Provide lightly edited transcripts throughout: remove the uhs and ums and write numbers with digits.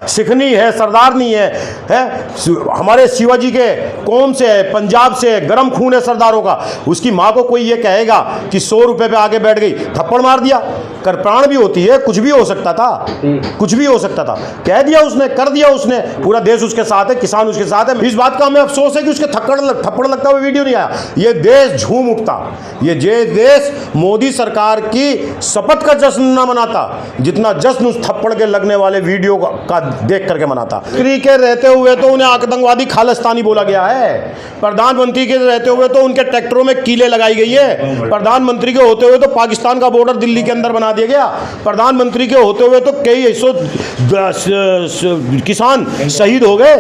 सिखनी है, सरदारनी है हमारे शिवाजी के कौम से है, पंजाब से है, गर्म खून है सरदारों का। उसकी माँ को कोई ये कहेगा कि 100 रुपए पे आगे बैठ गई, थप्पड़ मार दिया। कृपाण भी होती है, कुछ भी हो सकता था, कुछ भी हो सकता था। कह दिया उसने, कर दिया उसने, पूरा देश उसके साथ है, किसान उसके साथ है। इस बात का हमें अफसोस है कि उसके थप्पड़ लगता हुआ वीडियो नहीं आया। ये देश झूम उठता, ये देश मोदी सरकार की शपथ का जश्न न मनाता जितना जश्न उस थप्पड़ के लगने वाले वीडियो का देख करके मनाता। मंत्री के रहते हुए तो उन्हें आतंकवादी खालिस्तानी बोला गया है, प्रधानमंत्री के रहते हुए तो उनके ट्रैक्टरों में कीलें लगाई गई है, प्रधानमंत्री के होते हुए तो पाकिस्तान का बॉर्डर दिल्ली के अंदर बना दिया गया, प्रधानमंत्री के होते हुए तो कई 100 किसान शहीद हो गए,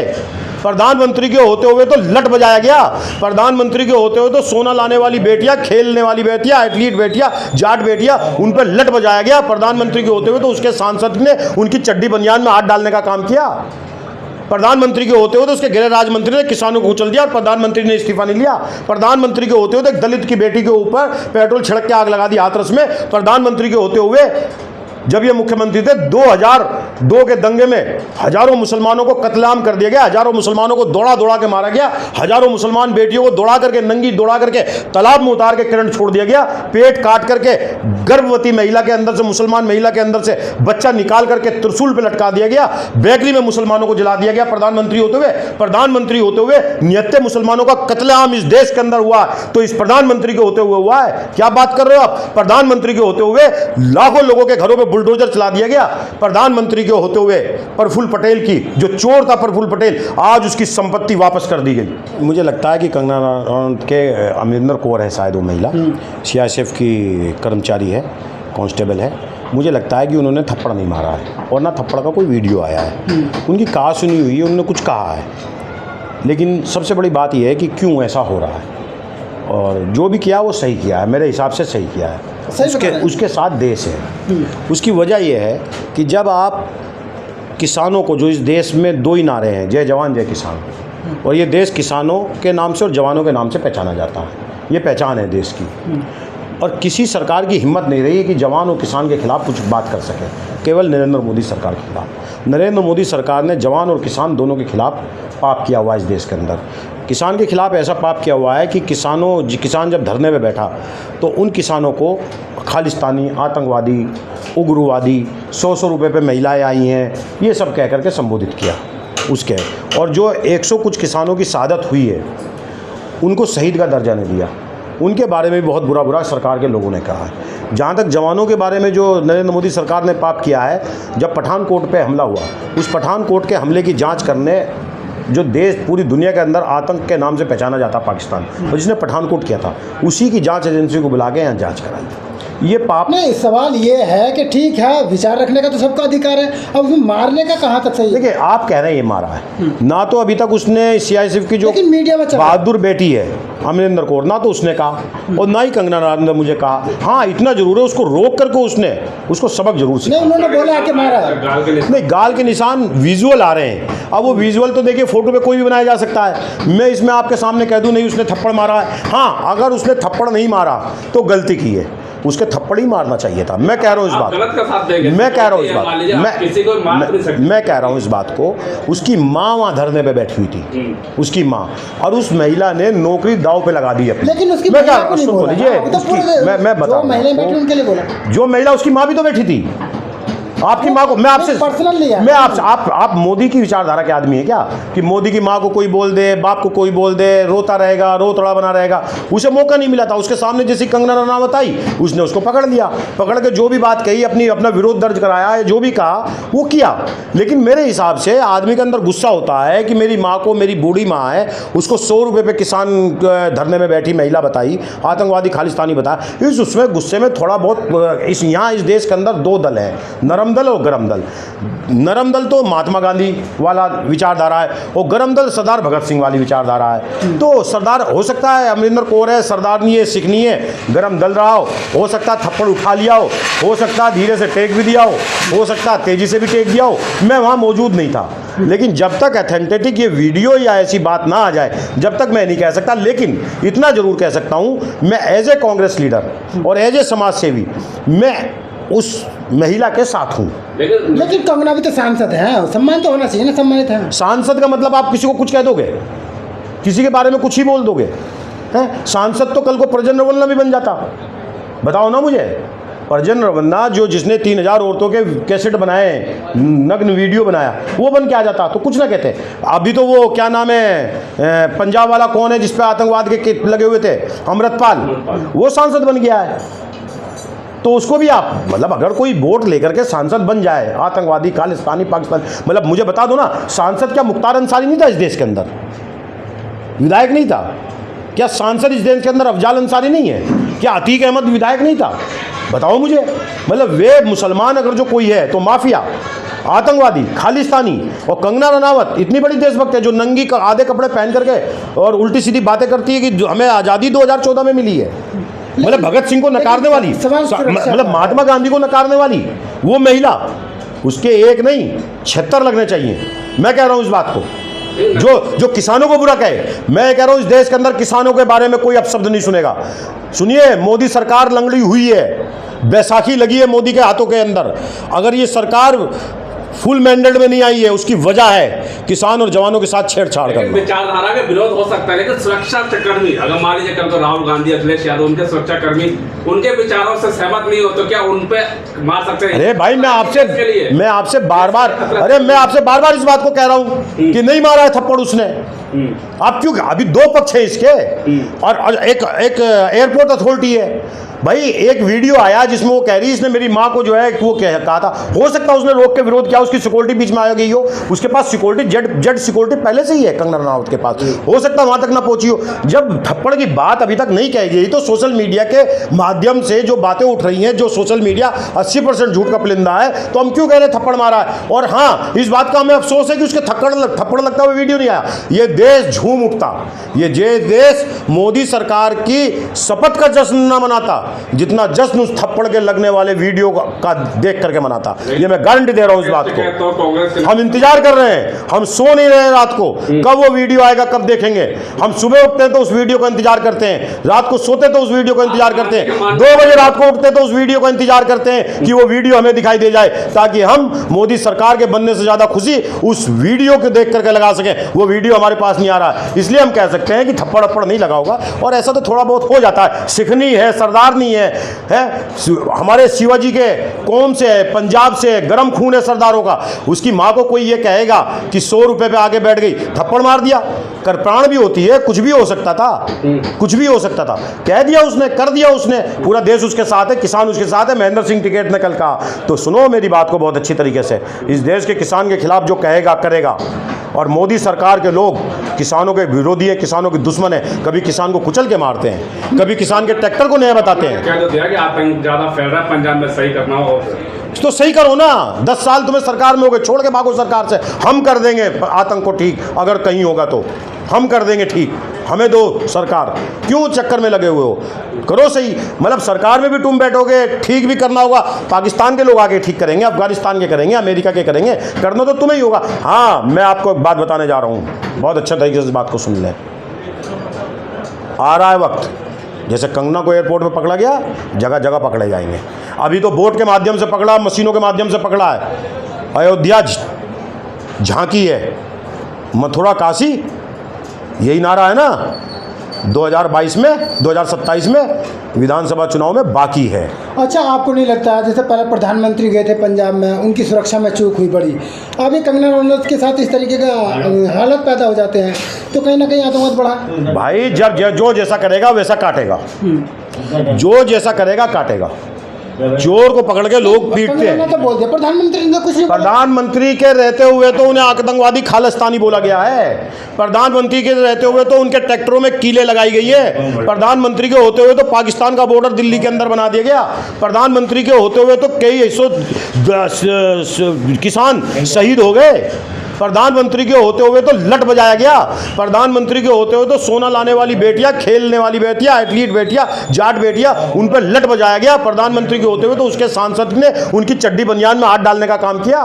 प्रधानमंत्री के होते हुए तो लट बजाया गया, प्रधानमंत्री के होते हुए तो सोना लाने वाली बेटियां, खेलने वाली बेटियां, एथलीट बेटियां, जाट बेटियां, उन पर लट बजाया गया। प्रधानमंत्री के होते हुए तो उसके सांसद ने उनकी चड्डी बनियान में हाथ डालने का काम किया। प्रधानमंत्री के होते हुए तो उसके गृह राज्य मंत्री ने किसानों को उछल दिया और प्रधानमंत्री ने इस्तीफा नहीं लिया। प्रधानमंत्री के होते हुए तो एक दलित की बेटी के ऊपर पेट्रोल छिड़क के आग लगा दी हाथरस में। प्रधानमंत्री के होते हुए जब ये मुख्यमंत्री थे 2002 के दंगे में हजारों मुसलमानों को कत्लेआम कर दिया गया, हजारों मुसलमानों को दौड़ा दौड़ा के मारा गया, हजारों मुसलमान बेटियों को दौड़ा करके, नंगी दौड़ा करके तालाब में उतार के करंट छोड़ दिया गया, पेट काट करके गर्भवती महिला के अंदर से, मुसलमान महिला के अंदर से बच्चा निकाल करके त्रिशूल पे लटका दिया गया, बेकरी में मुसलमानों को जला दिया गया। प्रधानमंत्री होते हुए निहत्ते मुसलमानों का कत्लेआम इस देश के अंदर हुआ, तो इस प्रधानमंत्री के होते हुए हुआ है। क्या बात कर रहे हो आप? प्रधानमंत्री के होते हुए लाखों लोगों के घरों में बुलडोजर चला दिया गया। प्रधानमंत्री के होते हुए प्रफुल्ल पटेल की, जो चोर था प्रफुल्ल पटेल, आज उसकी संपत्ति वापस कर दी गई। मुझे लगता है कि कंगना रनौत के अमरिंदर कौर है शायद वो महिला, सीआईएसएफ की कर्मचारी है, कांस्टेबल है। मुझे लगता है कि उन्होंने थप्पड़ नहीं मारा है और ना थप्पड़ का कोई वीडियो आया है। उनकी कहा सुनी हुई, उन्होंने कुछ कहा है, लेकिन सबसे बड़ी बात यह है कि क्यों ऐसा हो रहा है, और जो भी किया वो सही किया है, मेरे हिसाब से सही किया है। उसके साथ देश है। उसकी वजह यह है कि जब आप किसानों को, जो इस देश में 2 ही नारे हैं, जय जवान जय किसान, और ये देश किसानों के नाम से और जवानों के नाम से पहचाना जाता है, ये पहचान है देश की। और किसी सरकार की हिम्मत नहीं रही कि जवान और किसान के खिलाफ कुछ बात कर सके, केवल नरेंद्र मोदी सरकार के खिलाफ। नरेंद्र मोदी सरकार ने जवान और किसान दोनों के खिलाफ पाप किया हुआ है इस देश के अंदर। किसान के खिलाफ ऐसा पाप किया हुआ है कि किसान जब धरने में बैठा तो उन किसानों को खालिस्तानी, आतंकवादी, उग्रवादी, 100 रुपये पे महिलाएं आई हैं, ये सब कह करके संबोधित किया उसके। और जो 100 कुछ किसानों की शहादत हुई है, उनको शहीद का दर्जा नहीं दिया, उनके बारे में भी बहुत बुरा सरकार के लोगों ने कहा है। जहाँ तक जवानों के बारे में जो नरेंद्र मोदी सरकार ने पाप किया है, जब पठानकोट पे हमला हुआ, उस पठानकोट के हमले की जांच करने जो देश पूरी दुनिया के अंदर आतंक के नाम से पहचाना जाता पाकिस्तान, और जिसने पठानकोट किया था, उसी की जांच एजेंसी को बुला के यहाँ जांच कराई। ये पाप नहीं, सवाल ये है कि ठीक है, विचार रखने का तो सबका अधिकार है, अब उसमें मारने का कहाँ तक सही है? देखिए, आप कह रहे हैं ये मारा है ना, तो अभी तक उसने सीआईएसएफ की जो मीडिया में बहादुर बेटी है अमरिंदर कौर, ना तो उसने कहा और ना ही कंगना रनौत ने मुझे कहा। हाँ, इतना जरूर है, उसको रोक करके उसको सबक जरूर सिखाया। नहीं, उन्होंने बोला कि मारा है। नहीं, गाल के निशान विजुअल आ रहे हैं। अब वो विजुअल तो देखिए, फोटो पे कोई भी बनाया जा सकता है। मैं इसमें आपके सामने कह दूं नहीं उसने थप्पड़ मारा है। हाँ, अगर उसने थप्पड़ नहीं मारा तो गलती की है, उसके थप्पड़ ही मारना चाहिए था। मैं कह रहा हूँ इस बात, मैं कह रहा हूँ इस बात को। उसकी माँ वहाँ धरने पे बैठी हुई थी, उसकी माँ, और उस महिला ने नौकरी दाव पे लगा दी अपनी। लेकिन उसकी मैं क्या सुन लीजिए, मैं बता रहा हूँ, जो महिला, उसकी माँ भी तो बैठी थी। आपकी माँ को मैं आपसे पर्सनल नहीं है, मैं आप मोदी की विचारधारा के आदमी है क्या कि मोदी की माँ को कोई बोल दे, बाप को कोई बोल दे, रोता रहेगा, रोतड़ा बना रहेगा? उसे मौका नहीं मिला था। उसके सामने जैसी कंगना रनौत आई, उसने उसको पकड़ लिया, पकड़ के जो भी बात कही, अपना विरोध दर्ज कराया, जो भी कहा वो किया। लेकिन मेरे हिसाब से आदमी के अंदर गुस्सा होता है कि मेरी माँ को, मेरी बूढ़ी माँ है, उसको 100 रुपये पे किसान धरने में बैठी महिला बताई, आतंकवादी खालिस्तानी बताया। उसमें गुस्से में थोड़ा बहुत यहाँ इस देश के अंदर 2 दल है, नरम दल और गरम दल। नरम दल तो महात्मा गांधी वाला विचारधारा है, और गरम दल सरदार भगत सिंह वाली विचारधारा है। तो सरदार हो सकता है अमरिंदर कौर है, सरदारनी है, सिखनी है, गरम दल रहा हो सकता है थप्पड़ उठा लिया हो सकता है धीरे से टेक भी दिया हो सकता है तेजी से भी टेक दिया हो। मैं वहाँ मौजूद नहीं था, लेकिन जब तक अथेंटिक ये वीडियो या ऐसी बात ना आ जाए, जब तक मैं नहीं कह सकता। लेकिन इतना जरूर कह सकता हूँ, मैं एज ए कांग्रेस लीडर और एज ए समाज सेवी, मैं उस महिला के साथ हूँ। लेकिन कंगना भी तो सांसद है, सम्मान तो होना चाहिए ना, सम्मानित है। सांसद का मतलब आप किसी को कुछ कह दोगे, किसी के बारे में कुछ ही बोल दोगे हैं? सांसद तो कल को प्रजन रवन्ना भी बन जाता, बताओ ना मुझे। प्रजन रवन्ना जो जिसने 3000 औरतों के कैसेट बनाए, नग्न वीडियो बनाया, वो बन के आ जाता तो कुछ ना कहते। अभी तो वो क्या नाम है, पंजाब वाला कौन है जिस पे आतंकवाद के लगे हुए थे, अमृतपाल, वो सांसद बन गया है। तो उसको भी आप मतलब अगर कोई वोट लेकर के सांसद बन जाए, आतंकवादी, खालिस्तानी, पाकिस्तान, मतलब मुझे बता दो ना, सांसद क्या मुख्तार अंसारी नहीं था इस देश के अंदर, विधायक नहीं था क्या? सांसद इस देश के अंदर अफजाल अंसारी नहीं है क्या? अतीक अहमद विधायक नहीं था? बताओ मुझे। मतलब वे मुसलमान अगर जो कोई है तो माफिया, आतंकवादी, खालिस्तानी, और कंगना रनावत इतनी बड़ी देशभक्त है जो नंगी आधे कपड़े पहन करके और उल्टी सीधी बातें करती है कि हमें आज़ादी 2014 में मिली है। मतलब भगत सिंह को नकारने वाली, मतलब महात्मा गांधी को नकारने वाली वो महिला, उसके एक नहीं 76 लगने चाहिए। मैं कह रहा हूँ इस बात को, जो किसानों को बुरा कहे, मैं कह रहा हूं इस देश के अंदर किसानों के बारे में कोई अपशब्द नहीं सुनेगा। सुनिए, मोदी सरकार लंगड़ी हुई है, बैसाखी लगी है मोदी के हाथों के अंदर। अगर ये सरकार फुल मैंडेट में नहीं आई है, उसकी वजह है किसान और जवानों के साथ छेड़छाड़ करना। विचारधारा के विरोध हो सकता है, लेकिन सुरक्षा कर्मी, अगर मान लीजिए कल तो राहुल गांधी, अखिलेश यादव, उनके सुरक्षा कर्मी उनके विचारों से सहमत नहीं हो तो क्या उन पे मार सकते हैं? अरे भाई, मैं आपसे बार बार इस बात को कह रहा हूं कि नहीं मारा है थप्पड़ उसने। आप क्यों, अभी दो पक्ष है इसके, और एक एयरपोर्ट अथॉरिटी है भाई। एक वीडियो आया जिसमें वो कह रही है इसने मेरी माँ को जो है वो कहा था, हो सकता है उसने रोक के विरोध किया, उसकी सिक्योरिटी बीच में आ गई हो, उसके पास सिक्योरिटी जेड सिक्योरिटी पहले से ही है कंगना रनावत के पास, हो सकता है वहां तक ना पहुंची हो। जब थप्पड़ की बात अभी तक नहीं कही गई तो सोशल मीडिया के माध्यम से जो बातें उठ रही हैं, जो सोशल मीडिया 80% झूठ का पुलिंदा है, तो हम क्यों कह रहे थप्पड़ मारा है? और हाँ, इस बात का हमें अफसोस है कि उसके थप्पड़ लगता हुआ वीडियो नहीं आया। ये देश झूम उठता, ये देश मोदी सरकार की शपथ का जश्न न मनाता जितना जश्न उस थप्पड़ के लगने वाले वीडियो का देख करके मनाता। ये मैं गारंटी दे रहा हूं इस बात को। हम इंतजार कर रहे हैं, हम सो नहीं रहे रात को, कब वो वीडियो आएगा, कब देखेंगे। हम सुबह उठते हैं तो उस वीडियो का इंतजार करते हैं, रात को सोते तो उस वीडियो का इंतजार करते हैं, 2 बजे रात को उठते तो उस वीडियो का इंतजार करते हैं कि वो वीडियो हमें दिखाई दे जाए, ताकि हम मोदी सरकार के बनने से ज्यादा खुशी उस वीडियो को देख करके लगा सकें। वो वीडियो हमारे पास नहीं आ रहा है, इसलिए हम कह सकते हैं कि थप्पड़ अप्पड़ नहीं लगा होगा। और ऐसा तो थोड़ा बहुत हो जाता है, सिखनी है, सरदार नहीं है, हमारे शिवाजी के कौम से है, पंजाब से है, गरम खून है सरदारों का। उसकी माँ को कोई ये कहेगा कि 100 रुपए पे आगे बैठ गई, थप्पड़ मार दिया, कर प्राण भी होती है, कुछ भी हो सकता था, कुछ भी हो सकता था, कह दिया उसने, कर दिया उसने, पूरा देश उसके साथ है, किसान उसके साथ है। महेंद्र सिंह टिकैत ने कल कहा, तो सुनो मेरी बात को बहुत अच्छी तरीके से, इस देश के किसान के खिलाफ जो कहेगा करेगा। और मोदी सरकार के लोग किसानों के विरोधी है, किसानों के दुश्मन है, कभी किसान को कुचल के मारते हैं, कभी किसान के ट्रैक्टर को नहीं बताते हैं। क्या तो दिया कि आतंक ज्यादा फैल रहा है पंजाब में, सही करना हो तो सही करो ना। 10 साल तुम्हें सरकार में हो गए, छोड़ के भागो सरकार से। हम कर देंगे आतंक को ठीक, अगर कहीं होगा तो हम कर देंगे ठीक, हमें दो सरकार, क्यों चक्कर में लगे हुए हो, करो सही। मतलब सरकार में भी तुम बैठोगे, ठीक भी करना होगा, पाकिस्तान के लोग आगे ठीक करेंगे, अफगानिस्तान के करेंगे, अमेरिका के करेंगे, करना तो तुम्हें ही होगा। हाँ, मैं आपको एक बात बताने जा रहा हूँ, बहुत अच्छे तरीके से इस बात को सुन लें। आ रहा है वक्त, जैसे कंगना को एयरपोर्ट पे पकड़ा गया, जगह जगह पकड़े जाएंगे। अभी तो बोट के माध्यम से पकड़ा, मशीनों के माध्यम से पकड़ा है, अयोध्या झांकी है, मथुरा काशी, यही नारा है ना। 2022 में, 2027 में विधानसभा चुनाव में बाकी है। अच्छा, आपको नहीं लगता जैसे पहले प्रधानमंत्री गए थे पंजाब में, उनकी सुरक्षा में चूक हुई बड़ी, अभी कंगना रनावत के साथ इस तरीके का हालत पैदा हो जाते हैं, तो कहीं ना कहीं आतंकवाद बढ़ा। भाई, जब जो जैसा करेगा वैसा काटेगा, जो जैसा करेगा काटेगा। चोर को पकड़ के लोग पीटते हैं। तो बोल दिया प्रधानमंत्री ने, कुछ नहीं बोला। प्रधानमंत्री के रहते हुए तो उन्हें आतंकवादी खालिस्तानी बोला गया है। प्रधानमंत्री के रहते हुए तो उनके ट्रैक्टरों में कीलें लगाई गई है। प्रधानमंत्री के होते हुए तो पाकिस्तान का बॉर्डर दिल्ली के अंदर बना दिया गया। प्रधानमंत्री के होते हुए तो कई 100 किसान शहीद हो गए। प्रधानमंत्री के होते हुए तो लट बजाया गया। प्रधानमंत्री के होते हुए तो सोना लाने वाली बेटियां, खेलने वाली बेटियां, एथलीट बेटियां, जाट बेटियां, उन पर लट बजाया गया। प्रधानमंत्री के होते हुए तो उसके सांसद ने उनकी चड्डी बनियान में हाथ डालने का काम किया।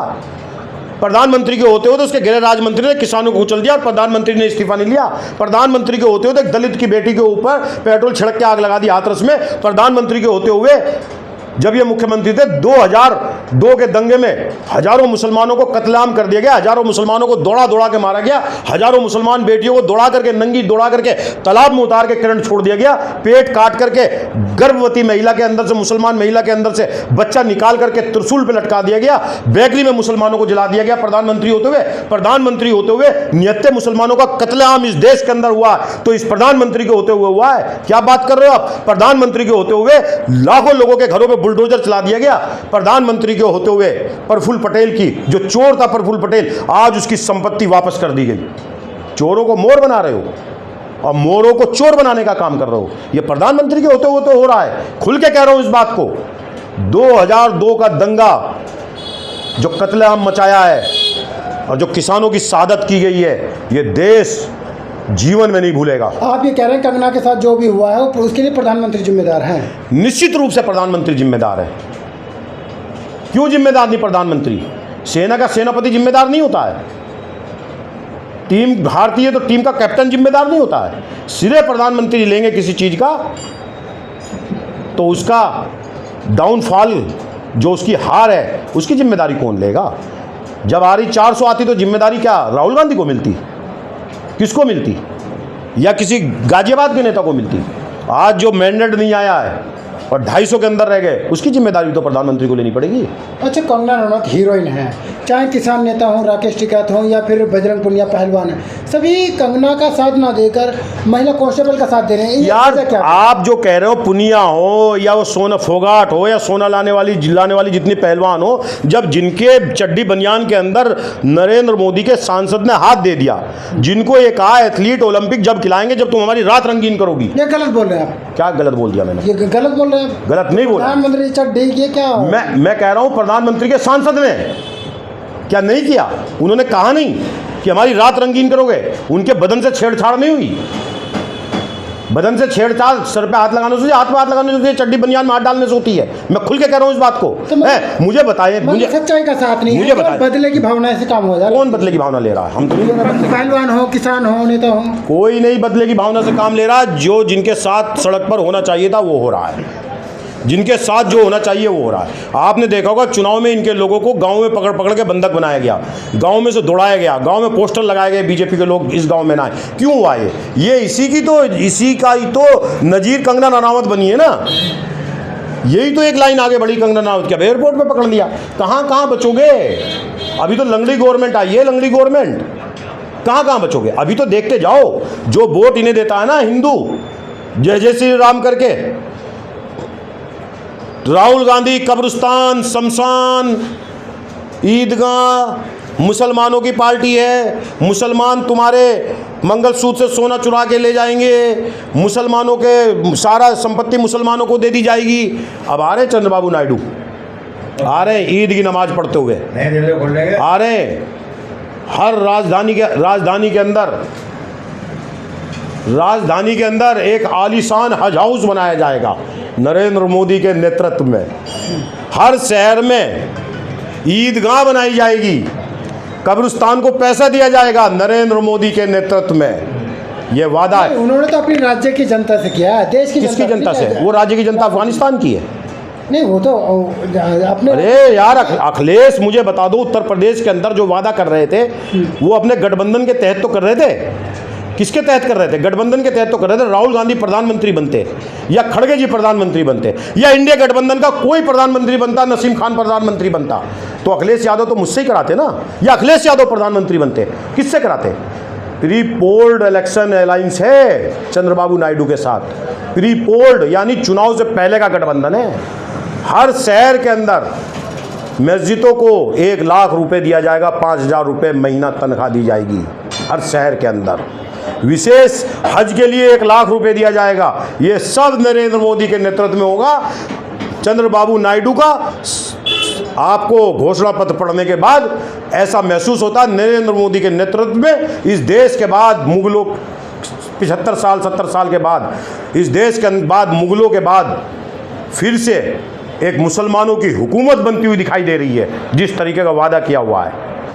प्रधानमंत्री के होते हुए तो उसके गृह राज्य मंत्री ने किसानों को कुचल दिया और प्रधानमंत्री ने इस्तीफा नहीं लिया। प्रधानमंत्री के होते हुए तो एक दलित की बेटी के ऊपर पेट्रोल छिड़क के आग लगा दी हाथरस में। प्रधानमंत्री के होते हुए जब ये मुख्यमंत्री थे 2002 के दंगे में हजारों मुसलमानों को कत्लेआम कर दिया गया, हजारों मुसलमानों को दौड़ा दौड़ा के मारा गया, हजारों मुसलमान बेटियों को दौड़ा करके नंगी दौड़ा करके तालाब में उतार के करंट छोड़ दिया गया, पेट काट करके गर्भवती महिला के अंदर से, मुसलमान महिला के अंदर से बच्चा निकाल करके त्रिशूल पे लटका दिया गया, बेकरी में मुसलमानों को जला दिया गया। प्रधानमंत्री होते हुए निहत्ते मुसलमानों का कत्लेआम इस देश के अंदर हुआ, तो इस प्रधानमंत्री के होते हुए हुआ है? क्या बात कर रहे हो आप? प्रधानमंत्री के होते हुए लाखों लोगों के घरों पे बुलडोजर चला दिया गया। प्रधानमंत्री के होते हुए प्रफुल्ल पटेल की, जो चोर था प्रफुल्ल पटेल, आज उसकी संपत्ति वापस कर दी गई। चोरों को मोर बना रहे हो और मोरों को चोर बनाने का काम कर रहे हो। यह प्रधानमंत्री के होते हुए तो हो रहा है। खुल के कह रहा हूं इस बात को। 2002 का दंगा जो कत्लेआम मचाया है और जो किसानों की शहादत की गई है, यह देश जीवन में नहीं भूलेगा। आप ये कह रहे हैं कंगना के साथ जो भी हुआ है उसके लिए प्रधानमंत्री जिम्मेदार हैं? निश्चित रूप से प्रधानमंत्री जिम्मेदार है। क्यों जिम्मेदार नहीं प्रधानमंत्री? सेना का सेनापति जिम्मेदार नहीं होता है? टीम भारतीय तो टीम का कैप्टन जिम्मेदार नहीं होता है? सिरे प्रधानमंत्री लेंगे किसी चीज का तो उसका डाउनफॉल, जो उसकी हार है, उसकी जिम्मेदारी कौन लेगा? जब आरी 400 आती तो जिम्मेदारी क्या राहुल गांधी को मिलती? किसको मिलती? या किसी गाजियाबाद के नेता को मिलती? आज जो मैंडेट नहीं आया है और 250 के अंदर रह गए, उसकी जिम्मेदारी तो प्रधानमंत्री को लेनी पड़ेगी। अच्छा, कंगना रनौत हीरोइन है, चाहे किसान नेता हो, राकेश टिकैत हो या फिर बजरंग पुनिया पहलवान है, सभी कंगना का साथ ना देकर महिला कांस्टेबल का साथ दे रहे हैं। यार क्या आप जो कह रहे हो, पुनिया हो या वो सोना फोगाट हो या सोना लाने वाली जितनी पहलवान हो, जब जिनके चड्डी बनियान के अंदर नरेंद्र मोदी के सांसद ने हाथ दे दिया, जिनको ये कहा एथलीट ओलंपिक जब खिलाएंगे जब तुम हमारी रात रंगीन करोगी। ये गलत बोल रहे हैं आप। क्या गलत बोल दिया मैंने? ये गलत बोल रहे हैं। गलत नहीं बोला। प्रधानमंत्री चड्डी ये क्या? मैं कह रहा हूं प्रधानमंत्री के सांसद ने क्या नहीं किया? उन्होंने कहा नहीं कि हमारी रात रंगीन करोगे। उनके बदन से छेड़छाड़ नहीं हुई। बदन से छेड़छाड़ सर पे हाथ लगाने से, हाथ पे हाथ लगाने से, चड्डी बनियान में हाथ डालने से होती है। मैं खुल के कह रहा हूं इस बात को। तो मुझे बताइए, मुझे सच्चाई का साथ नहीं मुझे है, बताइए, बदले की भावना से काम हो जाए। कौन बदले की भावना ले रहा है? हम तो नहीं ले रहे। पहलवान हो, किसान हो, नेता हो, कोई नहीं बदले की भावना से काम ले रहा। जो जिनके साथ सड़क पर होना चाहिए था वो हो रहा है। जिनके साथ जो होना चाहिए वो हो रहा है। आपने देखा होगा चुनाव में इनके लोगों को गांव में पकड़ पकड़ के बंधक बनाया गया, गांव में से दौड़ाया गया, गांव में पोस्टर लगाए गए, बीजेपी के लोग इस गांव में ना आए। क्यों हुआ ये इसी का ही तो नजीर कंगना रनावत बनी है ना। यही तो एक लाइन आगे बढ़ी कंगना रनावत की। अब एयरपोर्ट पे पकड़ लिया। कहाँ बचोगे? अभी तो लंगड़ी गवर्नमेंट आई है, लंगड़ी गवर्नमेंट। कहाँ बचोगे? अभी तो देखते जाओ, जो वोट इन्हें देता है ना हिंदू, जय जय श्री राम करके, राहुल गांधी कब्रिस्तान, शमशान, ईदगाह मुसलमानों की पार्टी है। मुसलमान तुम्हारे मंगलसूत्र से सोना चुरा के ले जाएंगे, मुसलमानों के सारा संपत्ति मुसलमानों को दे दी जाएगी। अब आ रहे चंद्रबाबू नायडू, आ रहे ईद की नमाज पढ़ते हुए, आ रहे हर राजधानी के अंदर एक आलीशान हज हाउस बनाया जाएगा नरेंद्र मोदी के नेतृत्व में। हर शहर में ईदगाह बनाई जाएगी, कब्रिस्तान को पैसा दिया जाएगा नरेंद्र मोदी के नेतृत्व में। यह वादा है। उन्होंने तो अपनी राज्य की जनता से किया है, देश की किसकी जनता से? वो राज्य की जनता अफगानिस्तान की है। नहीं, वो तो अपने। अरे यार अखिलेश, मुझे बता दो, उत्तर प्रदेश के अंदर जो वादा कर रहे थे वो अपने गठबंधन के तहत तो कर रहे थे। किसके तहत कर रहे थे? गठबंधन के तहत तो कर रहे थे। राहुल गांधी प्रधानमंत्री बनते या खड़गे जी प्रधानमंत्री बनते या इंडिया गठबंधन का कोई प्रधानमंत्री बनता, नसीम खान प्रधानमंत्री बनता, तो अखिलेश यादव तो मुझसे ही कराते ना। या अखिलेश यादव प्रधानमंत्री बनते, किससे कराते? प्री पोल्ड इलेक्शन अलायंस है चंद्रबाबू नायडू के साथ। प्री पोल्ड यानी चुनाव से पहले का गठबंधन है। हर शहर के अंदर मस्जिदों को 1 लाख रुपए दिया जाएगा, 5,000 रुपये महीना तनख्वाह दी जाएगी हर शहर के अंदर। विशेष हज के लिए 1 लाख रुपए दिया जाएगा। ये सब नरेंद्र मोदी के नेतृत्व में होगा। चंद्रबाबू नायडू का आपको घोषणा पत्र पढ़ने के बाद ऐसा महसूस होता है नरेंद्र मोदी के नेतृत्व में इस देश के बाद मुगलों 75 साल 70 साल के बाद इस देश के बाद मुगलों के बाद फिर से एक मुसलमानों की हुकूमत बनती हुई दिखाई दे रही है, जिस तरीके का वादा किया हुआ है।